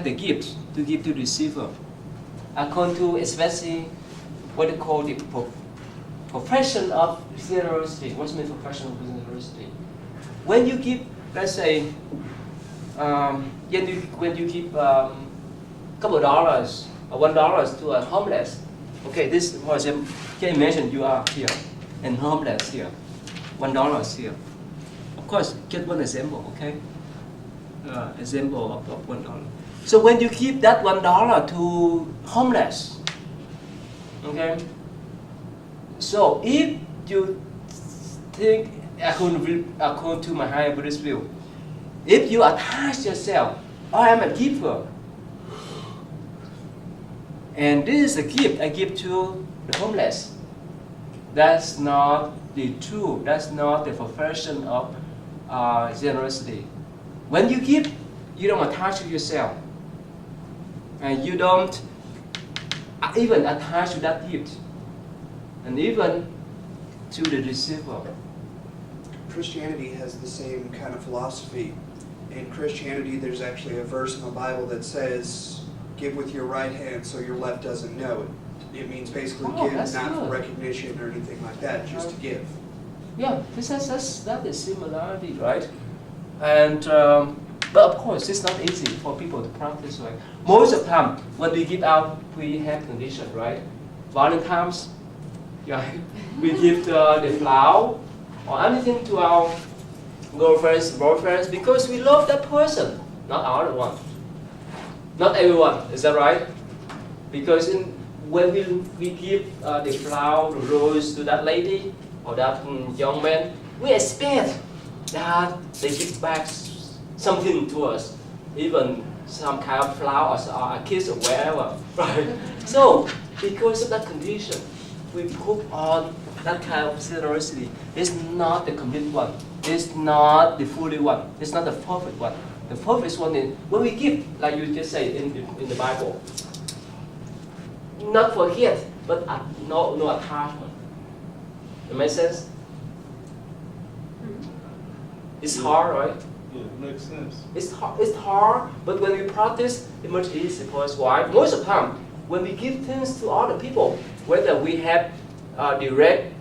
the gift to give to the receiver. According to especially what they call the profession of generosity. What's meant profession of generosity? When you give, let's say, when you give couple dollars or $1 to a homeless. Okay, this for example, can you imagine you are here and homeless here, $1 here. Of course, get one example, okay? Example of $1. So when you give that $1 to homeless, okay? So if you think according to Mahayana Buddhist view, if you attach yourself, I am a giver, and this is a gift I give to the homeless, that's not the true, that's not the profession of generosity. When you give, you don't attach to yourself, and you don't even attach to that gift, and even to the receiver. Christianity has the same kind of philosophy. In Christianity, there's actually a verse in the Bible that says, give with your right hand so your left doesn't know it. It means basically give, not for recognition or anything like that, just to give. Yeah, that is similarity, right? And but of course, it's not easy for people to practice. Right? Most of the time, when we give out, we have condition, right? Valentine's, yeah, we give the flower or anything to our girlfriends, boyfriends, because we love that person, not our one. Not everyone, is that right? Because when we give the flower, the rose to that lady or that young man, we expect that they give back something to us, even some kind of flowers or a kiss or whatever, right? So, because of that condition, we put on that kind of generosity. It's not the complete one. It's not the fully one. It's not the perfect one. The perfect one is when we give, like you just say in the Bible, not forget, but no attachment. It makes sense? It's hard, right? Yeah, it makes sense. It's hard, but when we practice, it's much easier for us. Why? Most of the time, when we give things to other people, whether we have direct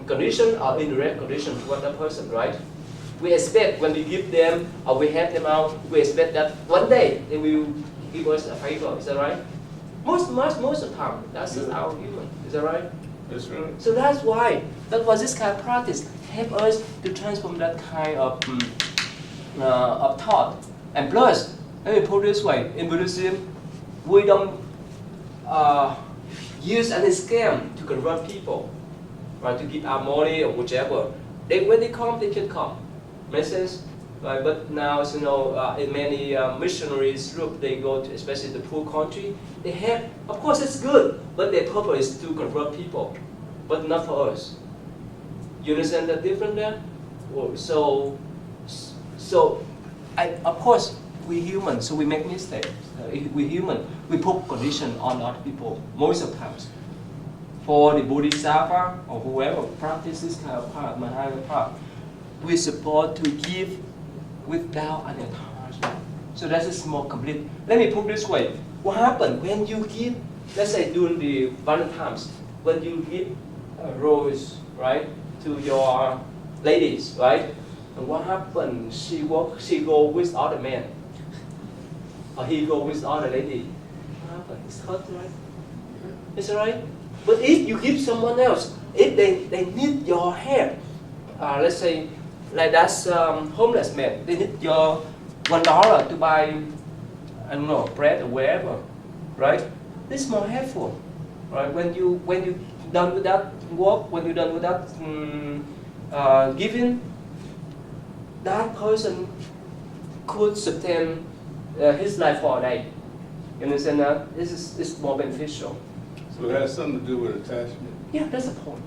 condition or indirect condition to other person, right? We expect when we give them or we help them out, we expect that one day they will give us a favor. Is that right? Most of the time, that's just our human. Is that right? That's right. So that's why this kind of practice help us to transform that kind of thought. And plus, let me put it this way: in Buddhism, we don't use any scam to convert people, right? To give out money or whichever. When they come, they can come. Make sense? Right? But now, you know, in many missionaries group, they go to, especially the poor country. They have, of course, it's good, but their purpose is to convert people, but not for us. You understand the difference there? So, of course, we human, so we make mistakes. We human, we put condition on other people most of the times. For the Bodhisattva or whoever practices this kind of path, Mahayana path, we're supposed to give without an attachment. So that is more complete. Let me put it this way. What happens when you give, let's say during the Valentine's, when you give a rose, right, to your ladies, right? And what happens? She go with other men. Or he go with other lady. What happens? It's hurt, right? It's alright? But if you give someone else, if they need your help, let's say, like that's homeless man, they need your $1 to buy, I don't know, bread or wherever, right? This is more helpful, right? When you done with that work, when you're done with that giving, that person could sustain his life for a day. You understand that? This is more beneficial. So it has something to do with attachment? Yeah, that's the point.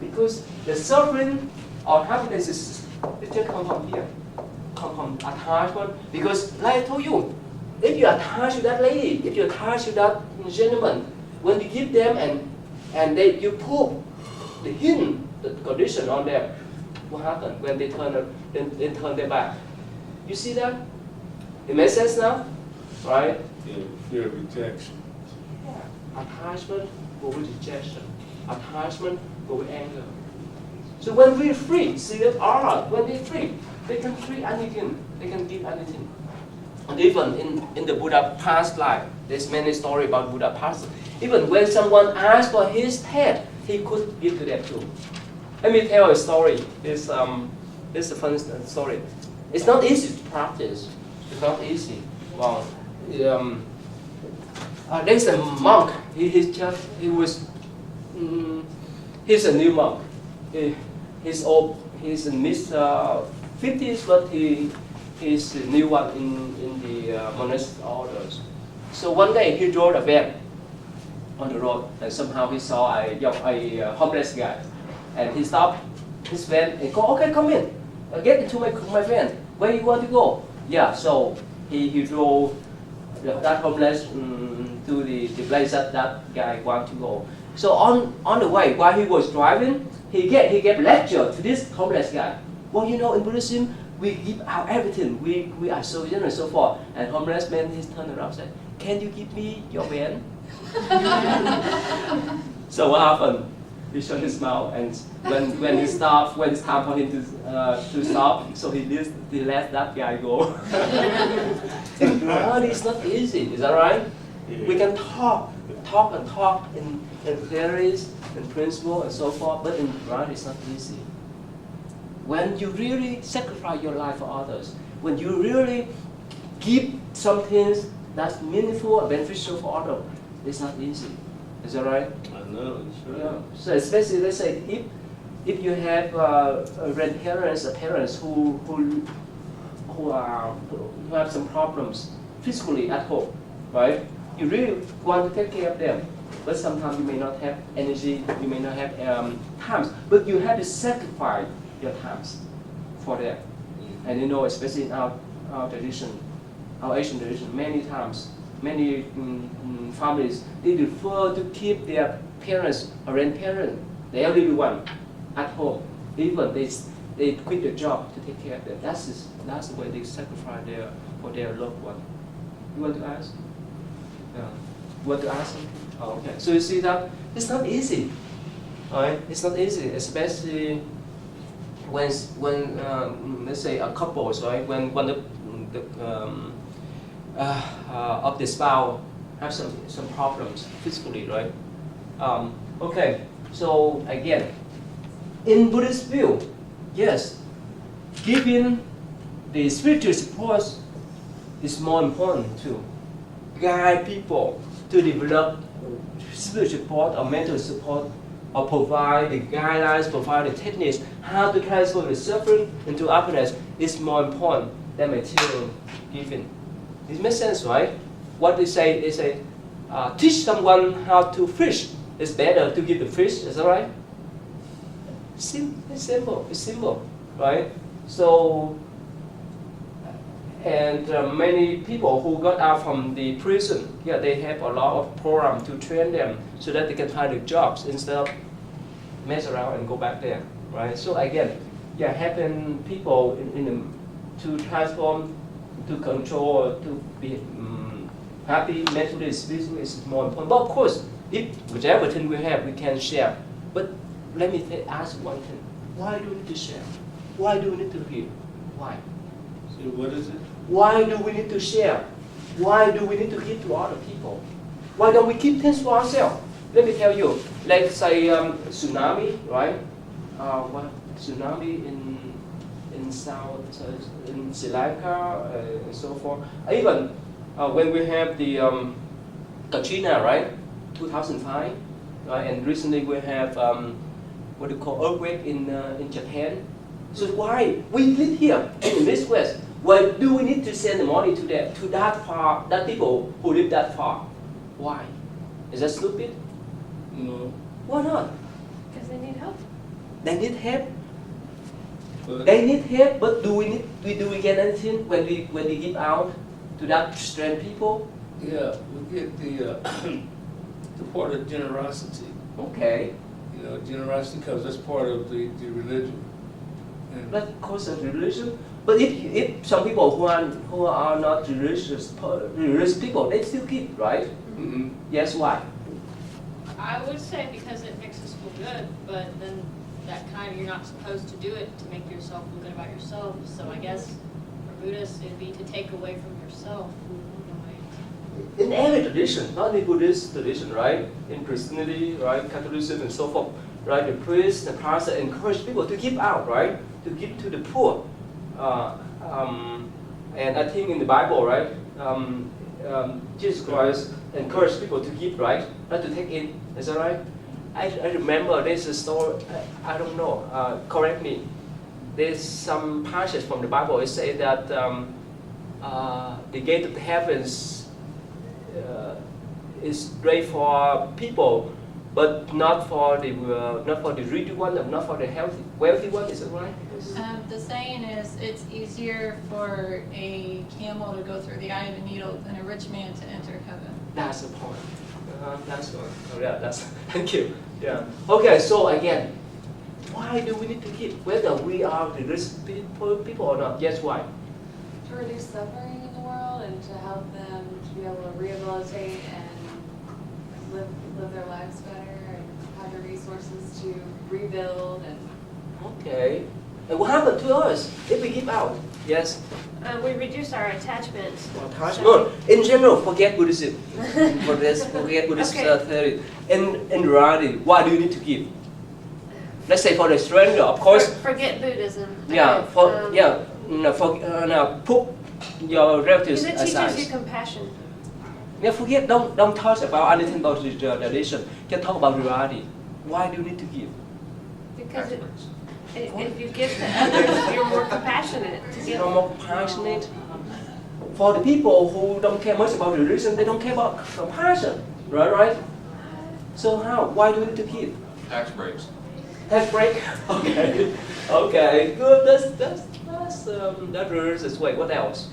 Because the suffering or happiness is it just come from here. Come from attachment. Because like I told you, if you attach to that lady, if you attach to that gentleman, when you give them and you put the hidden the condition on them, what happens when they turn their back? You see that? It makes sense now? right? Yeah, fear of rejection. Yeah. Attachment go with rejection. Attachment go with anger. So when we're free, see that art, when they're free, they can free anything, they can give anything. And even in the Buddha past life, there's many stories about Buddha past. Even when someone asked for his head, he could give to them too. Let me tell a story. This is a fun story. It's not easy to practice. It's not easy. Well, there's a monk. He's a new monk. He's old. He's in his 50s, but he's the new one in the monastic orders. So one day he drove a van on the road, and somehow he saw a homeless guy, and he stopped his van and go, "Okay, come in, get into my van. Where you want to go?" Yeah, so he drove that homeless to the place that guy want to go. So on the way, while he was driving, he gave lecture to this homeless guy. Well, you know, in Buddhism, we give out everything. We are so generous, so forth. And homeless man, he turned around and said, "Can you give me your van?" So what happened? He shut his mouth, and when he stopped, when it's time for him to stop, so he let that guy go. Reality is not easy, is that right? Yeah. We can talk in theories, in principle, and so forth, but in reality it's not easy. When you really sacrifice your life for others, when you really give something that's meaningful and beneficial for others, it's not easy. Is that right? I know, it's right. Yeah. So especially, let's say, if you have grandparents or parents who have some problems physically at home, right? You really want to take care of them, but sometimes you may not have energy, you may not have times, but you have to sacrifice your times for them. And you know, especially in our tradition, our Asian tradition, many times, many families, they prefer to keep their parents or grandparents, the elderly one, at home. Even they quit their job to take care of them. That's the way they sacrifice for their loved one. You want to ask? Yeah. You want to ask? Oh, okay. So you see that it's not easy, right? It's not easy, especially when let's say a couple, right? When one of the spouse have some problems physically, right? Okay. So again, in Buddhist view, yes, giving the spiritual support is more important to guide people to develop spiritual support or mental support, or provide the guidelines, provide the techniques how to transform the suffering into happiness is more important than material giving. It makes sense, right? What they say, teach someone how to fish. It's better to give the fish. Is that right? It's simple, right? So, and many people who got out from the prison, yeah, they have a lot of programs to train them so that they can find the jobs instead of mess around and go back there, right? So again, yeah, helping people to transform, to control, to be happy mentally, spiritually is more important. But of course, if whichever thing we have, we can share. But let me ask one thing: why do we need to share? Why do we need to give? Why? So what is it? Why do we need to share? Why do we need to give to other people? Why don't we keep things for ourselves? Let me tell you. Let's say tsunami, right? Tsunami in South in Sri Lanka and so forth. Even when we have the Katrina, right? 2005, right? And recently we have what do you call earthquake in Japan. So why we live here in this West? Why do we need to send the money to that people who live that far? Why? Is that stupid? No. Why not? Because they need help. They need help. But They need help, but do we get anything when we give out to that strange people? yeah, we get the part of generosity. Okay, You know, generosity because that's part of the religion. And but because of religion, But if some people who are not religious people, they still keep, right? Mm-hmm. Yes, why? I would say because it makes us feel good, but then that kind of, you're not supposed to do it to make yourself feel good about yourself. So I guess for Buddhists, it'd be to take away from yourself in a way. In every tradition, not only Buddhist tradition, right? In Christianity, right? Catholicism and so forth, right? The priest, the pastor encourage people to give out, right? To give to the poor. And I think in the Bible, right? Jesus Christ encouraged people to give, right? Not to take in. Is that right? I remember there's a story. I don't know. Correct me. There's some passage from the Bible. It says that the gate of the heavens is great for people, but not for the rich one, and not for the wealthy one. Is that right? The saying is, it's easier for a camel to go through the eye of a needle than a rich man to enter heaven. That's the point. That's one. Oh, yeah, that's. Thank you. Yeah. Okay. So again, why do we need to give? Whether we are the rich people or not? Yes. Why? To reduce suffering in the world and to help them to be able to rehabilitate and live their lives better and have the resources to rebuild and. Okay. And what happened to us if we give out? Yes. We reduce our attachments. No. In general, forget Buddhism. Forget Buddhist theory. In reality, why do you need to give? Let's say for the stranger, of course. Forget Buddhism. Yeah. Put your relatives Because it teaches you aside. compassion. Yeah, forget. Don't talk about anything about the religion. Just talk about reality. Why do you need to give? Because if you give to others, you're more compassionate. You're more passionate. For the people who don't care much about religion, they don't care about compassion, right? So how? Why do we need to give? Tax breaks. Tax break? Okay, good. That's religious way. What else?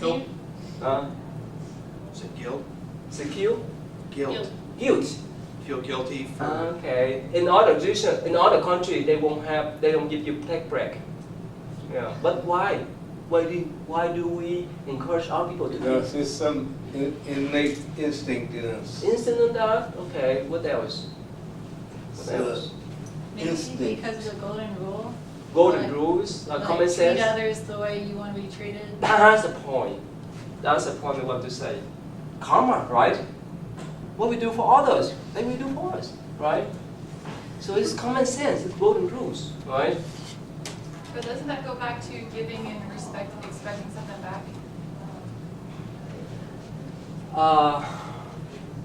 Guilt. Uh, Is it guilt? secure? Guilt. Guilt. Feel guilty for. Okay. In other tradition, in other country, they don't give you tax break. Yeah. But why? Why do we encourage our people to Because give? it's some innate instinct in us. Instant on that? Okay. What else? What else? Maybe Instinct. because of the golden rule. Golden Like- rules, Like, common sense. treat others the way you want to be treated. That's the point. That's the point we want to say. Karma, right? What we do for others, then we do for us, right? So it's common sense, it's golden rules, right? But doesn't that go back to giving and expecting something back?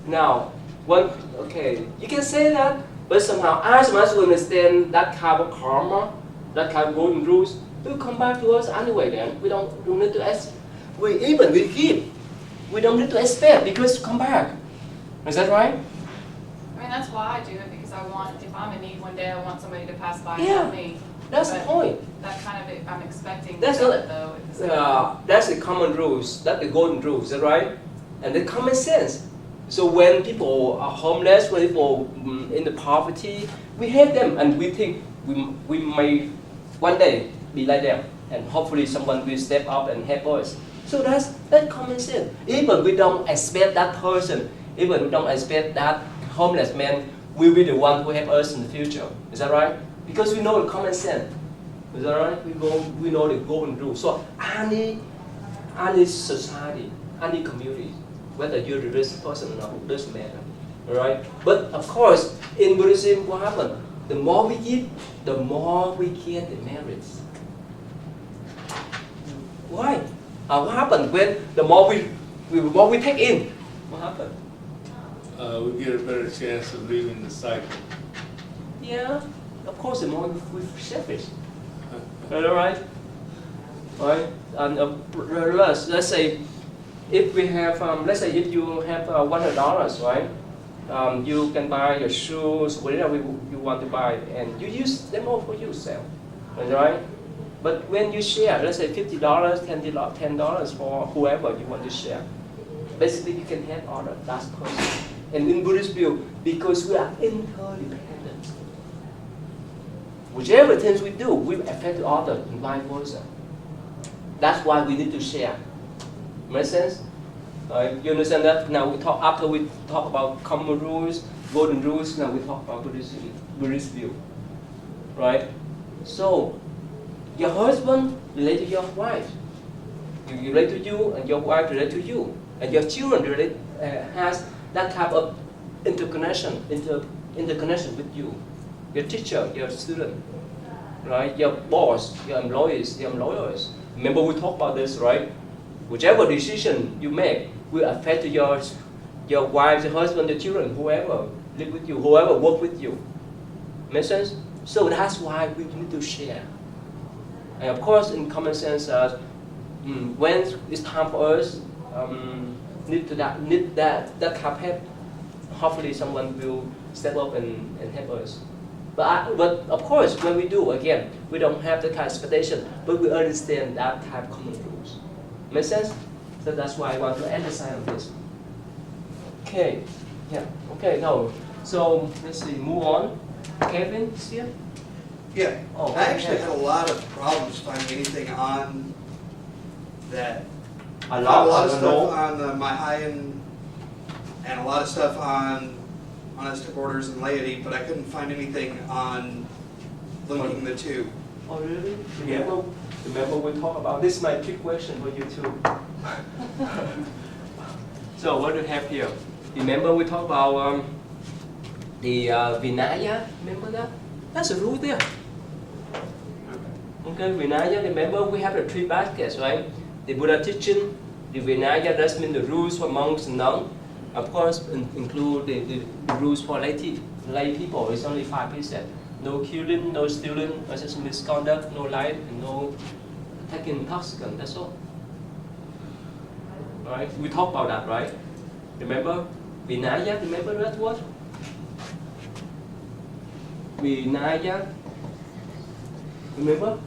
Now, you can say that, but somehow as much as we understand that kind of karma, that kind of golden rules, will come back to us anyway then. We don't need to ask. We give. We don't need to expect because it come back. Is that right? I mean, that's why I do it, because I want, if I'm in need one day, I want somebody to pass by and Yeah. help me. That's the But point. That kind of, I'm expecting That's that not- though. At the same time. That's the common rules. That's the golden rules, is that right? And the common sense. So when people are homeless, when people in the poverty, we help them, and we think we may one day be like them, and hopefully someone will step up and help us. So that's common sense. Even we don't expect that person, even we don't expect that homeless man will be the one who help us in the future. Is that right? Because we know the common sense. Is that right? We know the golden rule. So any society, any community, whether you're a religious person or not, doesn't matter. Alright? But of course, in Buddhism, what happens? The more we give, the more we get the merits. Why? What happens when the more we take in? What happens? We get a better chance of leaving the cycle. Yeah, of course, the more we selfish. Alright? Right? And let's say if we have, let's say if you have $100, right? You can buy your shoes, whatever you want to buy, and you use them all for yourself. Right? But when you share, let's say $50, $10 for whoever you want to share, basically you can help other last person. And in Buddhist view, because we are interdependent, whichever things we do, we affect others and vice versa. That's why we need to share. Make sense? You understand that? Now after we talk about common rules, golden rules, now we talk about Buddhist view. Right? So, your husband relate to your wife. You relate to you, and your wife relate to you. And your children relate, has that type of interconnection with you. Your teacher, your student, right? Your boss, your employees. Remember we talked about this, right? Whichever decision you make will affect your wife, your husband, your children, whoever live with you, whoever work with you. Make sense? So that's why we need to share. And of course, in common sense, when it's time for us, need that type of help, hopefully someone will step up and help us. But of course, when we do, again, we don't have that kind of expectation, but we understand that type of common rules. Make sense? So that's why I want to emphasize on this. Okay, yeah, okay, now, so let's see, move on. Kevin, still? Yeah, Oh, I actually okay. had a lot of problems finding anything on that. A A lot lot of of stuff on the Mahayana and a lot of stuff on monastic orders and laity, but I couldn't find anything on linking the two. Oh, really? Remember we talked about this. Is my trick question for you too. So what do you have here? Remember we talked about the Vinaya. Remember that? That's a rule there. Okay, Vinaya. Remember we have the 3 baskets, right? The Buddha teaching, the Vinaya. That means the rules for monks and nuns. Of course, include the rules for lay people. It's only 5 pieces. No killing, no stealing, no such misconduct, no lying, and no taking intoxicant. That's all. Right? We talked about that, right? Remember Vinaya? Remember that word? Vinaya. Remember?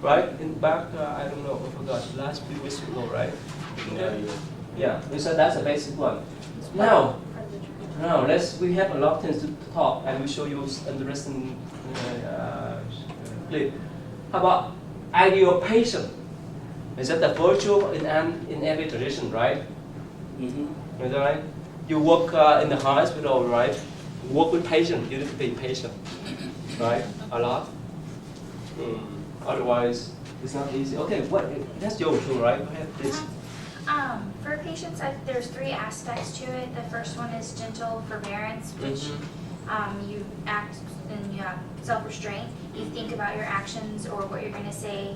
Right? In back, I don't know. I forgot. Last few weeks ago, right? Okay. Yeah. So that's a basic one. Now we have a lot of things to talk, and we show you interesting clip. How about ideal patient? Is that the virtue in every tradition, right? Mm-hmm. Is that right? You work in the hospital, right? You work with patients. You need to be patient, right? A lot. Otherwise, it's not easy. Okay, that's your tool, right? Go ahead, please. For patience, there's 3 aspects to it. The first one is gentle forbearance, which you act and you have self-restraint. You think about your actions or what you're going to say.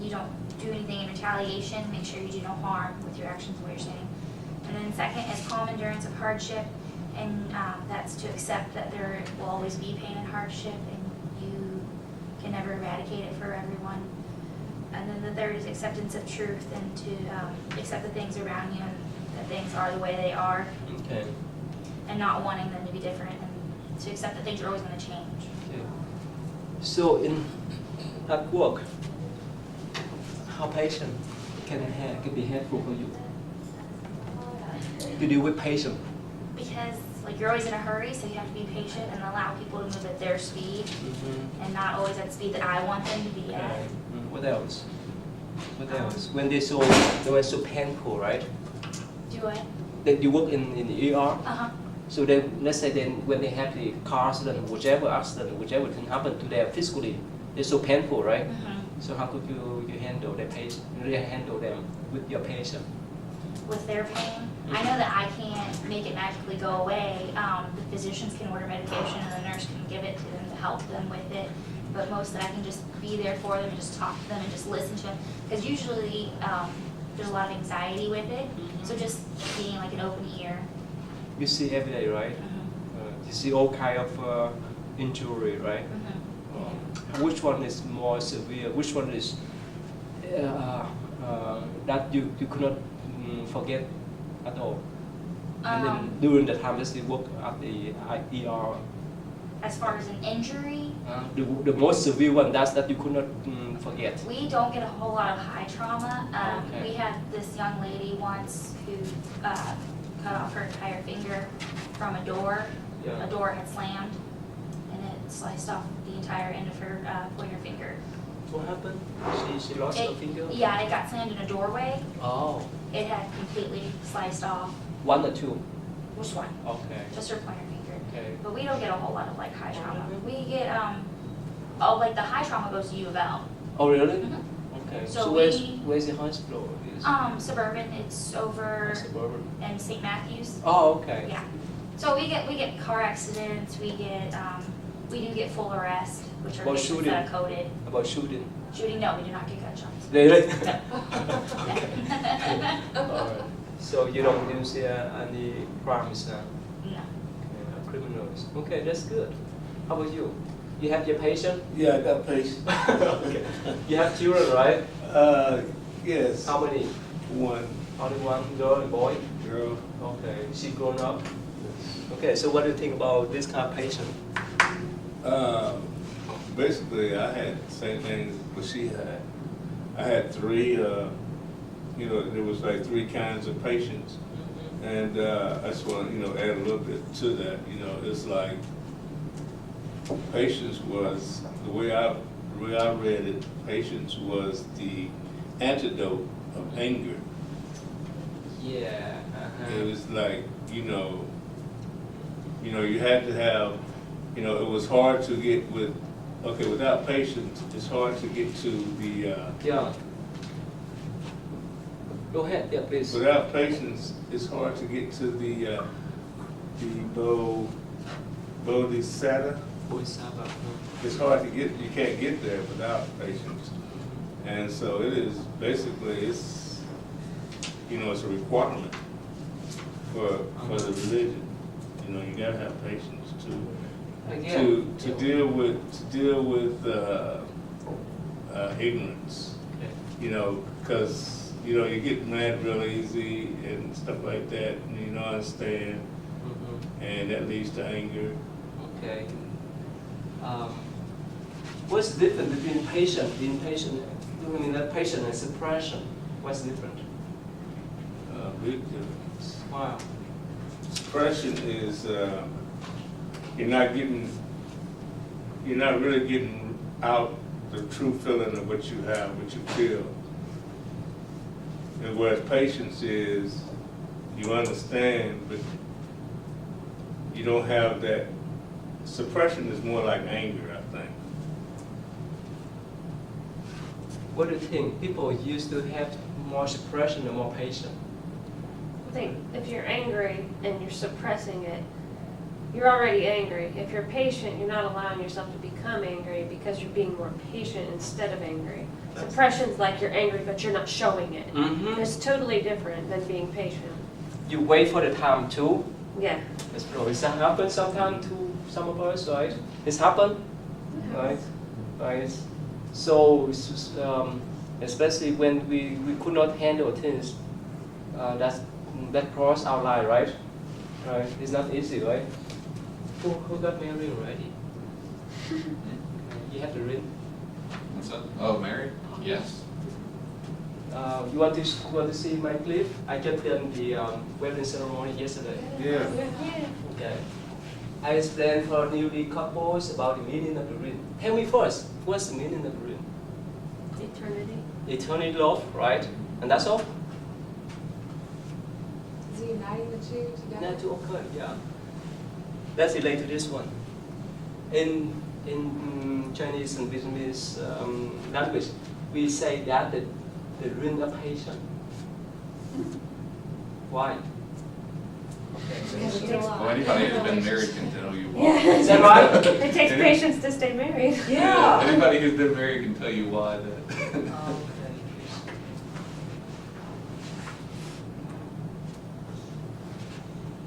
You don't do anything in retaliation. Make sure you do no harm with your actions and what you're saying. And then second is calm endurance of hardship, and that's to accept that there will always be pain and hardship, and you can never eradicate it for everyone. And then the third is acceptance of truth, and to accept the things around you, and that things are the way they are. Okay. And not wanting them to be different, and to accept that things are always going to change. Okay. So in that work, how patient can be helpful for you to deal with patient? Because you're always in a hurry, so you have to be patient and allow people to move at their speed, and not always at the speed that I want them to be at. What else? What else? When they were so painful, right? Do what? Then you work in the ER. So then, let's say then when they have the car accident, whichever thing happened to them physically, it's so painful, right? So how could you handle the patient? Handle them with your patient? With their pain, I know that I can't make it magically go away. The physicians can order medication, and the nurse can give it to them to help them with it. But most that I can just be there for them and just talk to them and just listen to them, because usually there's a lot of anxiety with it. So just being like an open ear. You see every day, right? You see all kind of injury, right? Which one is more severe? Which one is that you could not forget at all? And then during the time that you work at the ER. As far as an injury, The most severe one, that you could not forget. we don't get a whole lot of high trauma. Okay. We had this young lady once who cut off her entire finger from a door. Yeah. A door had slammed, and it sliced off the entire end of her pointer finger. What happened? She lost her finger? Yeah, it got slammed in a doorway. Oh, It had completely sliced off. one or two? Which one? Okay. Just her pointer finger. Okay. But we don't get a whole lot of like high trauma. We get like the high trauma goes to U of L. Oh, really? Mhm. Okay. So So where's the hospital? Is Suburban. It's over suburban. in St. Matthews. Oh, okay. Yeah. So we get car accidents. We do get full arrest, which are About cases shooting? that are coded. About shooting. Shooting? No, we do not get gunshots. Really? No. Alright. So you don't see any crimes now? No. Okay, criminals. Okay, that's good. How about you? You have your patient? Yeah, I got patience. Okay. You have children, right? Yes. How many? One Only one girl and boy? girl. Okay. She grown up? Okay, so what do you think about this kind of patient? Basically, I had the same thing what she had. I had three, there was like three kinds of patients. And I just want to, add a little bit to that. It's like patience was, the way I read it, patience was the antidote of anger. Yeah. It was like, you had to have, it was hard to get without patience, it's hard to get to the, Yeah. Go ahead, yeah, please. without patience, it's hard to get to the bodhisattva. Bodhisattva. It's hard to get, you can't get there without patience. And so it is, basically, it's a requirement for the religion. You gotta have patience Again. to deal with ignorance. Okay. Because you get mad real easy and stuff like that, and you don't understand, and that leads to anger. Okay. What's the difference between patient and suppression? What's different? Big difference. Wow. Suppression is you're not really getting out the true feeling of what you have, what you feel. And whereas patience is you understand, but you don't have that. Suppression is more like anger, I think. What do you think? People used to have more suppression and more patience. I think if you're angry and you're suppressing it, you're already angry. If you're patient, you're not allowing yourself to become angry because you're being more patient instead of angry. Suppression's like you're angry, but you're not showing it. Mm-hmm. It's totally different than being patient. You wait for the time too. Yeah. It's probably happen sometimes to some of us, right? It's happened, right? Right. So, especially when we could not handle things that cross our line, right? Right. It's not easy, right? Who got married already? You have the ring. What's that? Oh, married? Yes. You want to see my clip? I just done the wedding ceremony yesterday. Yeah. Okay. I explained for newly couples about the meaning of the ring. Tell me first, what's the meaning of the ring? Eternity. Eternity love, right? And that's all? Is he uniting the two together? That to occur, yeah. That's related to this one. In Chinese and Vietnamese language, we say that the ring of patience. Why? Because it takes Well, anybody who's been married can tell you why. Yeah. Is that right? It takes patience to stay married. Yeah. Anybody who's been married can tell you why that.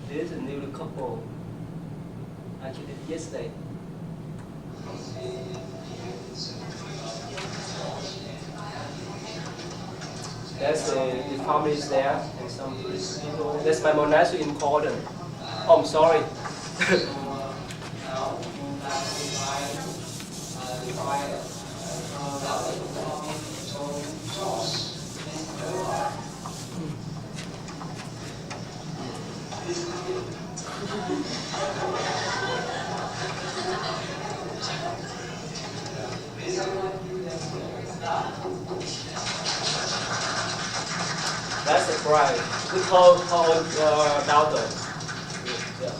There's a new couple. I did it yesterday. That's the families there and some people. That's my monastery in Corden. Oh, I'm sorry. Right. We call daughter. Yeah.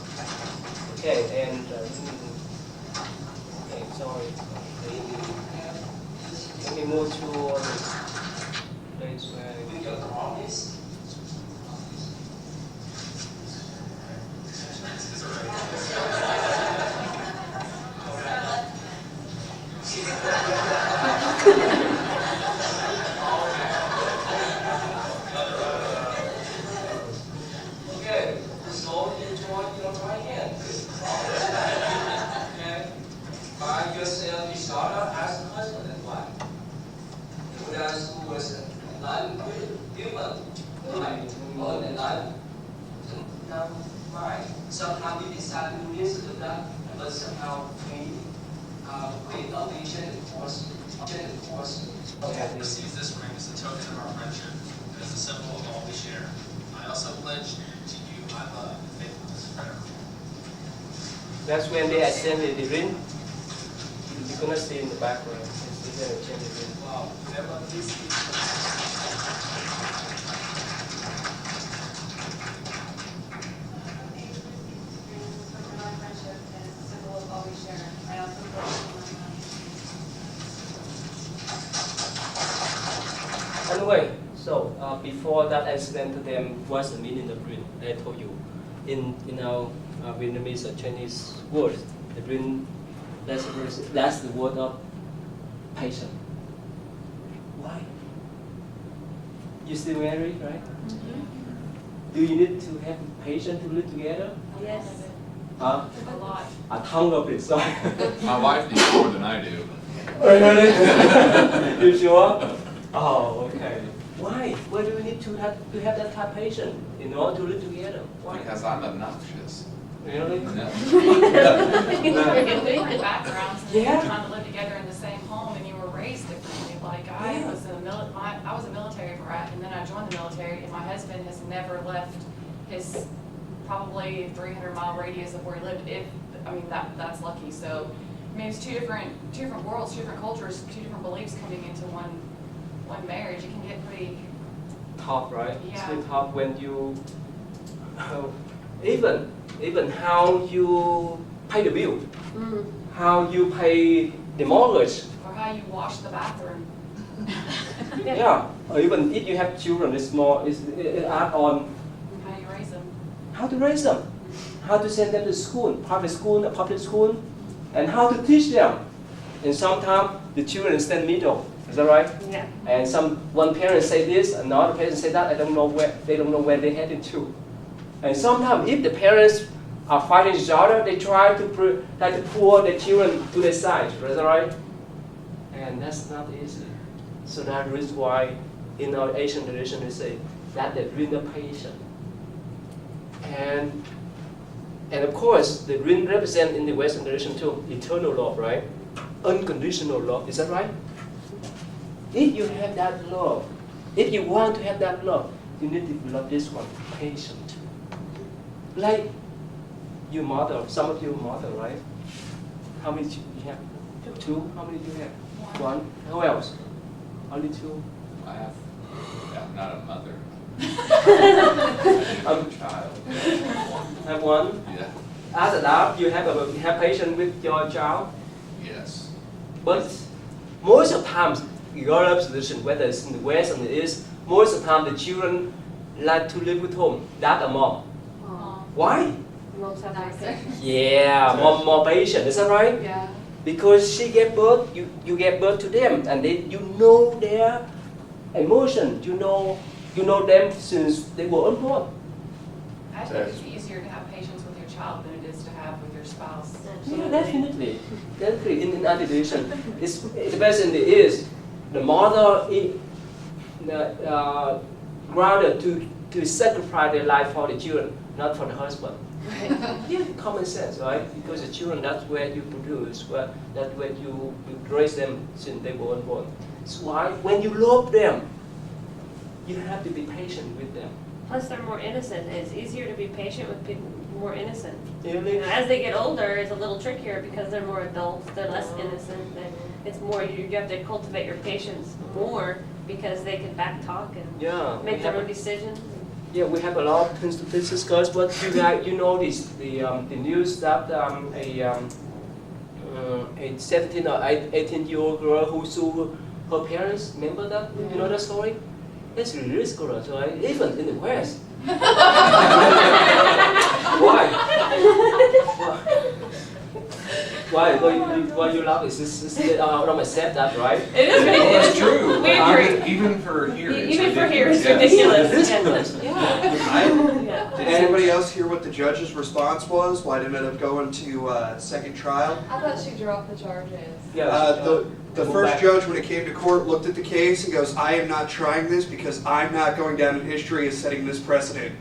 Okay, and okay, sorry. Let me move to the place where. Okay, so you join your right hand. Okay, find yourself disorder as a husband and wife. Buddhas who was non-human, like born and life. Right. Somehow we decide to do this or do that, but somehow we create a vision and force. Okay. Receives this ring as a token of our friendship and as a symbol of all we share. I also pledge to you my love and faithfulness forever. That's when they ascended the ring. You're gonna see in the background. It's the ring. Wow, never least. Anyway, so before that accident to them, what's the meaning of ring? I told you. In our Vietnamese or Chinese words, the ring, that's the word of patient. Why? You still married, right? Mm-hmm. Do you need to have patience to live together? Yes. Huh? A lot. A ton of it, sorry. My wife needs more than I do. Really? You sure? Oh, okay. Why? Why do we need to have that type of patience in order to live together? Why? Because I'm obnoxious. Really? No. Different backgrounds and Yeah. trying to live together in the same home, and you were raised differently. Like I Yeah. was I was a military brat, and then I joined the military, and my husband has never left his probably 300-mile radius of where he lived. That's lucky. So I mean, it's two different worlds, two different cultures, two different beliefs coming into one marriage. It can get pretty Tough, right? Yeah. It's really tough when you even how you pay the bill, how you pay the mortgage. or how you wash the bathroom. Yeah. Or even if you have children, it's add on How you raise them. how to raise them, how to send them to school, private school, a public school, and how to teach them. And sometimes the children stand middle. Is that right? Yeah. And one parent say this, another parent say that. They don't know where they're headed to. And sometimes if the parents are fighting each other, they try to pull the children to their side. Is that right? And that's not easy. So that is why in our Asian tradition they say that the ring of patience. And of course the ring represents in the Western tradition too eternal love, right? Unconditional love. Is that right? If you have that love, if you want to have that love, you need to develop this one, patient. Like your mother, some of your mother, right? How many you have? Two? How many do you have? One. Who else? Only two. I have, I'm not a mother. I have a child. Have one. Yeah. As a dad, you have patience with your child. Yes. But most of the times, regardless of tradition, whether it's in the West or in the East, most of the time the children like to live with whom? Dad or mom? Why? Most have nicer. Yeah, more patient. Is that right? Yeah. Because she gave birth, you gave birth to them, and you know their emotion. You know them since they were unborn. I think it's easier to have patience with your child than it is to have with your spouse. Yeah, definitely. In our tradition, it's the best in the East. The mother rather to sacrifice their life for the children, not for the husband. Yeah, common sense, right? Because the children, that's where you produce, that's where you raise them since they were unborn. That's why when you love them, you have to be patient with them. Plus, they're more innocent. It's easier to be patient with people more innocent. Really? You know, as they get older, it's a little trickier because they're more adults. They're less innocent. It's more you have to cultivate your patience more because they can back talk and Yeah. make their own decisions. Yeah, we have a lot of things to discuss, but you notice the news that a 17 or 18-year-old girl who sued her parents. Remember that? You know that story? It's ridiculous, right? Even in the West. Why? Why you laugh? Is this I don't accept that, right? It is ridiculous. It's true. We agree. Even for here. it's Even for here, it's ridiculous. ridiculous. Ridiculous. Yeah. Did anybody else hear what the judge's response was? Why it ended up going to second trial? I thought she dropped the charges. Yeah. The first judge, when it came to court, looked at the case and goes, I am not trying this because I'm not going down in history as setting this precedent.